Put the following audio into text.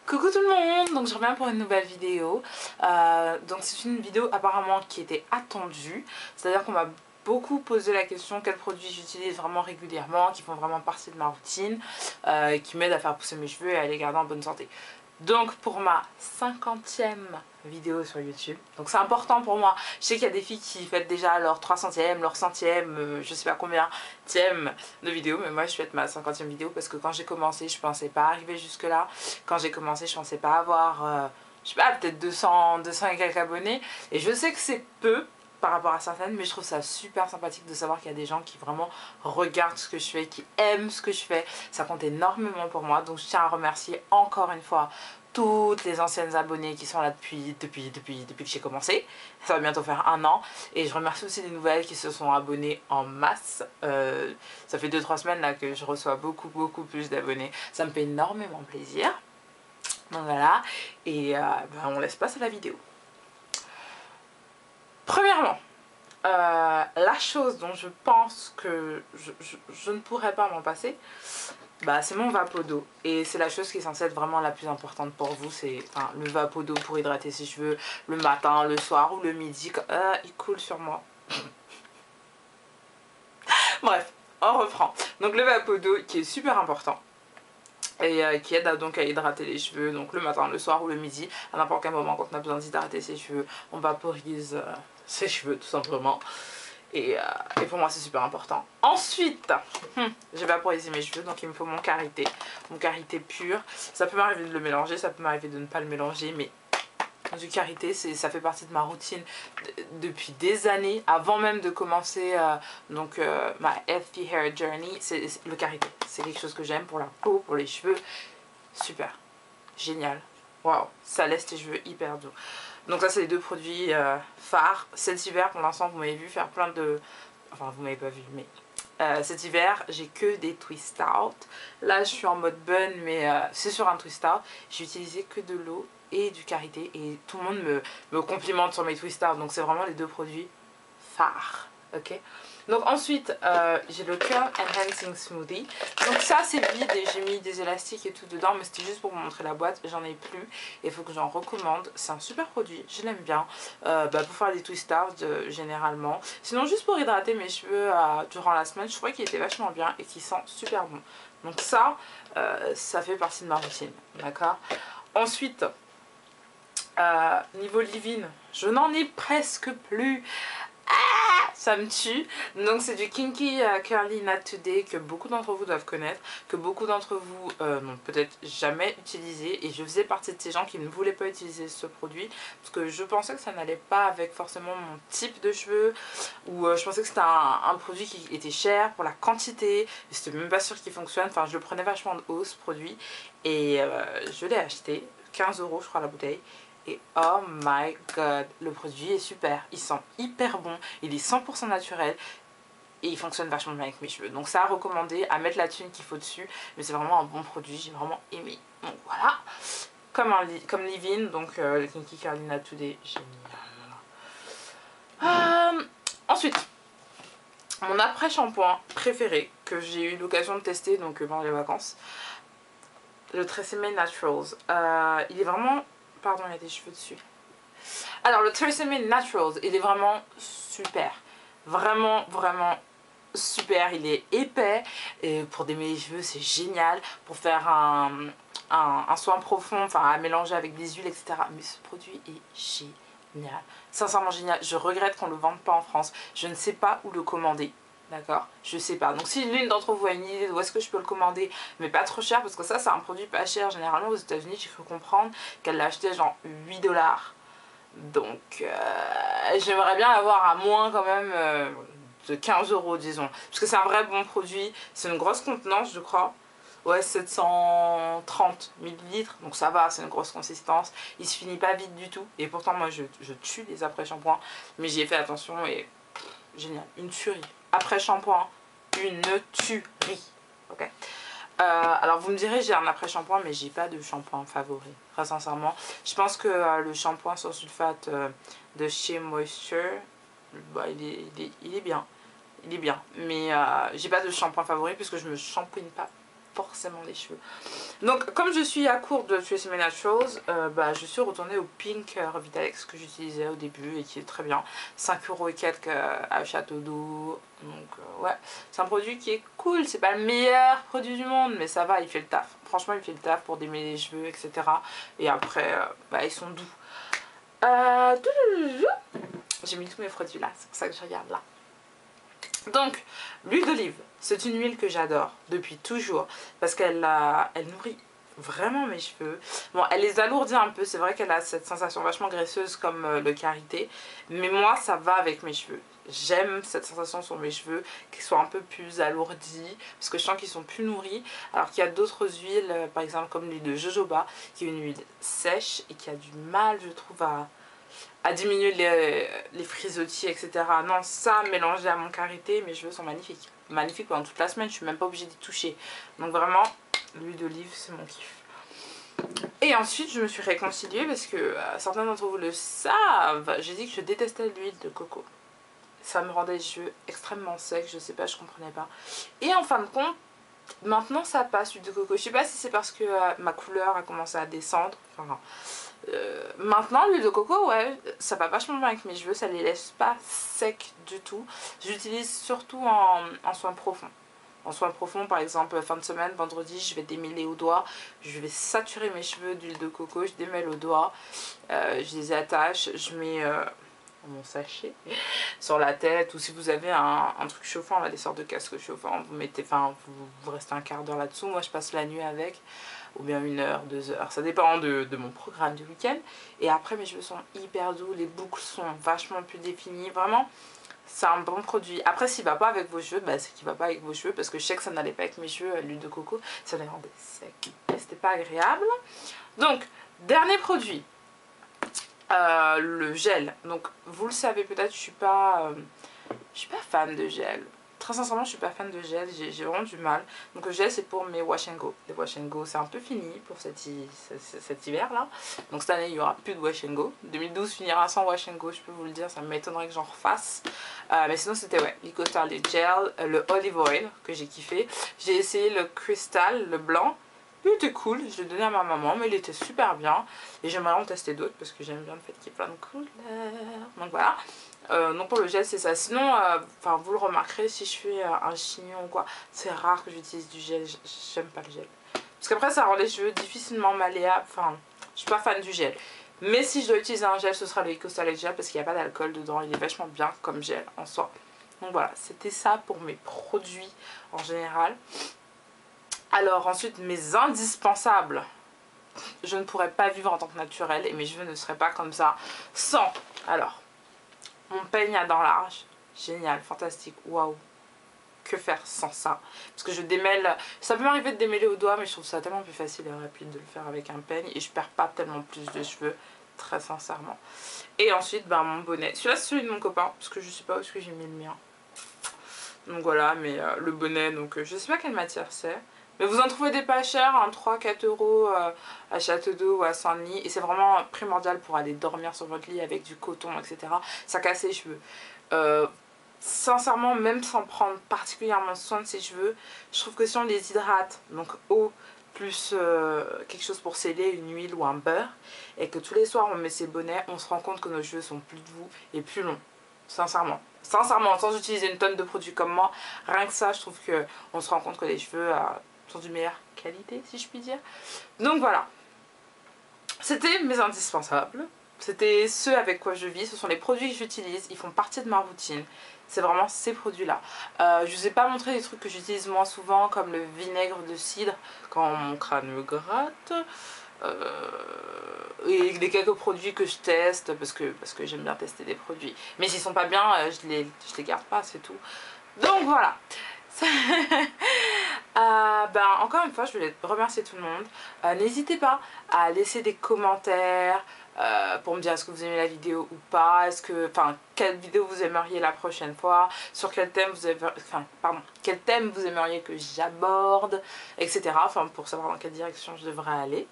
Coucou tout le monde, donc je reviens pour une nouvelle vidéo. Donc c'est une vidéo apparemment qui était attendue, c'est-à-dire qu'on m'a beaucoup posé la question quels produits j'utilise vraiment régulièrement, qui font vraiment partie de ma routine, qui m'aident à faire pousser mes cheveux et à les garder en bonne santé. Donc pour ma 50e vidéo sur YouTube, donc c'est important pour moi. Je sais qu'il y a des filles qui fêtent déjà leur 300e, leur 100e, je sais pas combien de vidéo, mais moi je fête ma 50e vidéo parce que quand j'ai commencé je pensais pas arriver jusque là. Quand j'ai commencé je pensais pas avoir, je sais pas, peut-être 200 et quelques abonnés, et je sais que c'est peu par rapport à certaines, mais je trouve ça super sympathique de savoir qu'il y a des gens qui vraiment regardent ce que je fais, qui aiment ce que je fais. Ça compte énormément pour moi, donc je tiens à remercier encore une fois toutes les anciennes abonnées qui sont là depuis que j'ai commencé. Ça va bientôt faire 1 an, et je remercie aussi les nouvelles qui se sont abonnées en masse. Ça fait 2-3 semaines là que je reçois beaucoup plus d'abonnés, ça me fait énormément plaisir. Donc voilà, et on laisse passer à la vidéo. Premièrement, la chose dont je pense que je ne pourrais pas m'en passer, c'est mon Vapodo. Et c'est la chose qui est censée être vraiment la plus importante pour vous. C'est le Vapodo pour hydrater ses cheveux le matin, le soir ou le midi. Il coule sur moi. Bref, on reprend. Donc le Vapodo qui est super important. Et qui aide donc à hydrater les cheveux, donc le matin, le soir ou le midi, à n'importe quel moment quand on a besoin d'hydrater ses cheveux, on vaporise ses cheveux tout simplement. Et pour moi c'est super important. Ensuite, j'ai vaporisé mes cheveux, donc il me faut mon karité pur. Ça peut m'arriver de le mélanger, ça peut m'arriver de ne pas le mélanger, mais du karité, ça fait partie de ma routine depuis des années, avant même de commencer ma healthy hair journey. Le karité, c'est quelque chose que j'aime pour la peau, pour les cheveux. Super, génial, waouh, ça laisse tes cheveux hyper doux. Donc ça c'est les deux produits phares. Cet hiver pour l'instant vous m'avez vu faire plein de... Enfin vous m'avez pas vu, mais cet hiver j'ai que des twist out. Là je suis en mode bun, mais c'est sur un twist out. J'ai utilisé que de l'eau et du karité, et tout le monde me complimente sur mes twist out. Donc c'est vraiment les deux produits phares, ok. Donc ensuite j'ai le Curl Enhancing Smoothie. Donc ça c'est vide et j'ai mis des élastiques et tout dedans, mais c'était juste pour vous montrer la boîte. J'en ai plus et il faut que j'en recommande. C'est un super produit, je l'aime bien pour faire des twist out généralement. Sinon juste pour hydrater mes cheveux durant la semaine, je trouvais qu'il était vachement bien et qu'il sent super bon. Donc ça, ça fait partie de ma routine, d'accord. Ensuite, niveau leave-in, je n'en ai presque plus. Ça me tue. Donc c'est du Kinky Curly Knot Today que beaucoup d'entre vous doivent connaître, que beaucoup d'entre vous n'ont peut-être jamais utilisé, et je faisais partie de ces gens qui ne voulaient pas utiliser ce produit parce que je pensais que ça n'allait pas avec forcément mon type de cheveux, ou je pensais que c'était un produit qui était cher pour la quantité, j'étais même pas sûre qu'il fonctionne. Enfin je le prenais vachement de haut ce produit, et je l'ai acheté 15 € je crois la bouteille. Et oh my god, le produit est super, il sent hyper bon, il est 100% naturel et il fonctionne vachement bien avec mes cheveux. Donc ça à recommander, à mettre la thune qu'il faut dessus, mais c'est vraiment un bon produit, j'ai vraiment aimé. Donc voilà, comme leave-in, donc le Kinky Curly Knot Today, génial. Ensuite, mon après-shampoing préféré que j'ai eu l'occasion de tester donc pendant les vacances, le TRESemmé Naturals. Il est vraiment... Pardon, il y a des cheveux dessus. Alors, le TRESemmé Naturals, il est vraiment super. Vraiment super. Il est épais. Et pour démêler les cheveux, c'est génial. Pour faire un soin profond, enfin, à mélanger avec des huiles, etc. Mais ce produit est génial. Sincèrement génial. Je regrette qu'on ne le vende pas en France. Je ne sais pas où le commander. D'accord, je sais pas. Donc si l'une d'entre vous a une idée d'où est-ce que je peux le commander, mais pas trop cher, parce que ça c'est un produit pas cher. Généralement aux États-Unis, j'ai cru comprendre qu'elle l'a acheté genre 8 $. Donc j'aimerais bien l'avoir à moins quand même de 15 € disons. Parce que c'est un vrai bon produit. C'est une grosse contenance je crois. Ouais, 730 ml, donc ça va, c'est une grosse consistance. Il se finit pas vite du tout. Et pourtant moi je tue les après-shampoings, mais j'y ai fait attention et génial, une tuerie. Après shampoing, une tuerie. Ok. Alors vous me direz, j'ai un après shampoing, mais j'ai pas de shampoing favori. Très sincèrement, je pense que le shampoing sans sulfate de chez Moisture, il est bien. il est bien. Mais j'ai pas de shampoing favori puisque je me shampooine pas forcément les cheveux. Donc comme je suis à court de TRESemmé Naturals, je suis retournée au Pink Revitalex que j'utilisais au début et qui est très bien. 5 € et quelques à Château d'Eau. Donc ouais, c'est un produit qui est cool. C'est pas le meilleur produit du monde, mais ça va, il fait le taf. Franchement, il fait le taf pour démêler les cheveux, etc. Et après, ils sont doux. J'ai mis tous mes produits là, c'est pour ça que je regarde là. Donc, l'huile d'olive, c'est une huile que j'adore depuis toujours parce qu'elle elle nourrit vraiment mes cheveux. Bon, elle les alourdit un peu, c'est vrai qu'elle a cette sensation vachement graisseuse comme le karité, mais moi ça va avec mes cheveux. J'aime cette sensation sur mes cheveux, qu'ils soient un peu plus alourdis, parce que je sens qu'ils sont plus nourris, alors qu'il y a d'autres huiles, par exemple comme l'huile de jojoba, qui est une huile sèche et qui a du mal, je trouve, à diminuer les frisottis, etc. Non, ça, mélangé à mon karité, mes cheveux sont magnifiques. Magnifiques pendant toute la semaine, je suis même pas obligée d'y toucher. Donc vraiment, l'huile d'olive, c'est mon kiff. Et ensuite, je me suis réconciliée parce que certains d'entre vous le savent, j'ai dit que je détestais l'huile de coco. Ça me rendait les cheveux extrêmement secs, je sais pas, je comprenais pas. Et en fin de compte, maintenant ça passe, l'huile de coco. Je sais pas si c'est parce que ma couleur a commencé à descendre. Enfin, maintenant l'huile de coco, ouais, ça va vachement bien avec mes cheveux, ça les laisse pas secs du tout. J'utilise surtout en soins profonds. En soins profonds, par exemple, fin de semaine, vendredi, je vais démêler au doigt, je vais saturer mes cheveux d'huile de coco, je démêle au doigt, je les attache, je mets mon sachet sur la tête, ou si vous avez un truc chauffant, là, des sortes de casques chauffants, vous mettez, enfin, vous restez un quart d'heure là-dessous. Moi, je passe la nuit avec, ou bien 1 heure, 2 heures, ça dépend de mon programme du week-end. Et après, mes cheveux sont hyper doux, les boucles sont vachement plus définies, vraiment. C'est un bon produit. Après, s'il va pas avec vos cheveux, c'est qu'il va pas avec vos cheveux. Parce que je sais que ça n'allait pas avec mes cheveux, l'huile de coco. Ça les rendait secs. Et c'était pas agréable. Donc, dernier produit. Le gel. Donc, vous le savez peut-être, je suis pas fan de gel. Très sincèrement, je suis pas fan de gel. J'ai vraiment du mal. Donc, le gel, c'est pour mes wash and go. Les wash and go, c'est un peu fini pour cet hiver là. Donc, cette année, il y aura plus de wash and go. 2012 finira sans wash and go, je peux vous le dire. Ça m'étonnerait que j'en refasse. Mais sinon, c'était ouais, Eco Starlet Gel, le Olive Oil que j'ai kiffé. J'ai essayé le Crystal, le blanc. Il était cool, je l'ai donné à ma maman, mais il était super bien. Et j'aimerais en tester d'autres parce que j'aime bien le fait qu'il y ait plein de couleurs. Donc voilà. Donc pour le gel, c'est ça. Sinon, vous le remarquerez, si je fais un chignon ou quoi, c'est rare que j'utilise du gel. J'aime pas le gel. Parce qu'après, ça rend les cheveux difficilement malléables. Enfin, je suis pas fan du gel. Mais si je dois utiliser un gel, ce sera le Eco Starlet Gel parce qu'il n'y a pas d'alcool dedans. Il est vachement bien comme gel en soi. Donc voilà, c'était ça pour mes produits en général. Alors ensuite, mes indispensables. Je ne pourrais pas vivre en tant que naturelle et mes cheveux ne seraient pas comme ça sans. Alors, mon peigne à dents larges. Génial, fantastique, waouh. Que faire sans ça? Parce que je démêle. Ça peut m'arriver de démêler au doigt, mais je trouve ça tellement plus facile et rapide de le faire avec un peigne. Et je perds pas tellement plus de cheveux, très sincèrement. Et ensuite, mon bonnet. Celui-là, c'est celui de mon copain, parce que je sais pas où est-ce que j'ai mis le mien. Donc voilà, mais le bonnet, donc je sais pas quelle matière c'est. Mais vous en trouvez des pas chers, 3-4 € à Château d'Eau ou à Saint-Denis. Et c'est vraiment primordial pour aller dormir sur votre lit avec du coton, etc. Ça casse les cheveux. Sincèrement, même sans prendre particulièrement soin de ses cheveux, je trouve que si on les hydrate, donc eau plus quelque chose pour sceller, une huile ou un beurre, et que tous les soirs on met ses bonnets, on se rend compte que nos cheveux sont plus doux et plus longs. Sincèrement. Sincèrement, sans utiliser une tonne de produits comme moi, rien que ça, je trouve qu'on se rend compte que les cheveux sont d'une meilleure qualité, si je puis dire. Donc voilà. C'était mes indispensables. C'était ceux avec quoi je vis. Ce sont les produits que j'utilise. Ils font partie de ma routine. C'est vraiment ces produits-là. Je vous ai pas montré des trucs que j'utilise moins souvent, comme le vinaigre de cidre quand mon crâne me gratte. Et les quelques produits que je teste parce que j'aime bien tester des produits, mais s'ils sont pas bien, je les garde pas, c'est tout. Donc voilà. Encore une fois, je voulais remercier tout le monde. N'hésitez pas à laisser des commentaires pour me dire est-ce que vous aimez la vidéo ou pas, quelle vidéo vous aimeriez la prochaine fois, sur quel thème quel thème vous aimeriez que j'aborde, etc. Pour savoir dans quelle direction je devrais aller.